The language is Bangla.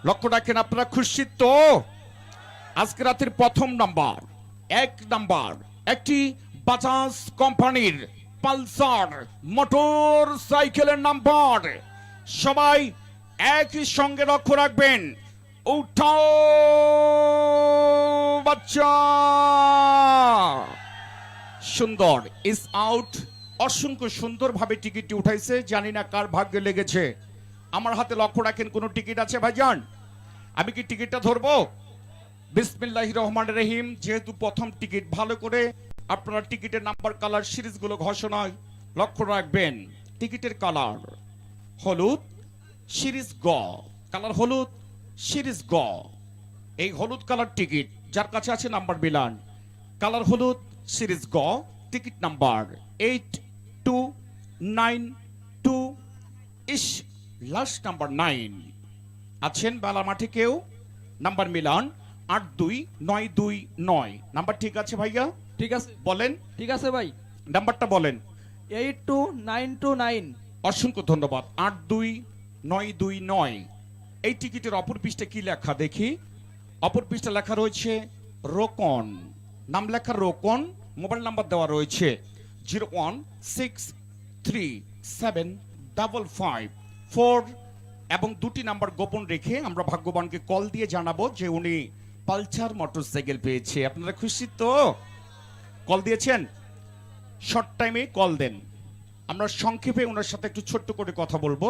লক্ষ্য রাখেন, আপনারা খুশি তো? আজকে রাতের প্রথম নাম্বার, 1 নাম্বার একটি বাজাজ কোম্পানির পালসার মোটর সাইকেলের নাম্বার। সবাই একই সঙ্গে লক্ষ্য রাখবেন। উঠাও বাচ্চা, সুন্দর ইজ আউট। অসংখ্য সুন্দরভাবে টিকিটটি উঠাইছে, জানি না কার ভাগ্যে লেগেছে। আমার হাতে লক্ষ্য রাখেন, কোনো টিকিট আছে ভাইজান? আমি কি টিকিটটা ধরবো? বিসমিল্লাহির রহমানির রহিম। যেহেতু প্রথম টিকিট, ভালো করে আপনারা টিকিটের নাম্বার কালার সিরিজগুলো ঘোষণায় লক্ষ্য রাখবেন। টিকিটের কালার হলুদ, সিরিজ গ, কালার হলুদ, সিরিজ গ। এই হলুদ কালার টিকিট যার কাছে আছে নাম্বার মিলান। কালার হলুদ, সিরিজ গ, টিকিট নাম্বার 8292 ইস লাস্ট নাম্বার 9 আছেন বেলা মাঠে কেউ? Number Milan 82929। নাম্বার ঠিক আছে ভাইয়া? ঠিক আছে, বলেন ঠিক আছে ভাই। নাম্বারটা বলেন। 82929। অসংখ্য ধন্যবাদ। 82929। এই টিকিটের অপর পৃষ্ঠে কি লেখা দেখি? অপর পৃষ্ঠে লেখা রয়েছে রোকন, নাম লেখা রোকন। মোবাইল নাম্বার দেওয়া রয়েছে 016375554 এবং দুটি নাম্বার গোপন রেখে আমরা ভাগ্যবানকে কল দিয়ে জানাবো যে উনি পালসার মোটরসাইকেল পেয়েছে। আপনারা খুশি তো? কল দিয়েছেন, শর্ট টাইমে কল দেন। আমরা সংক্ষেপে ওনার সাথে একটু ছোট্ট করে কথা বলবো।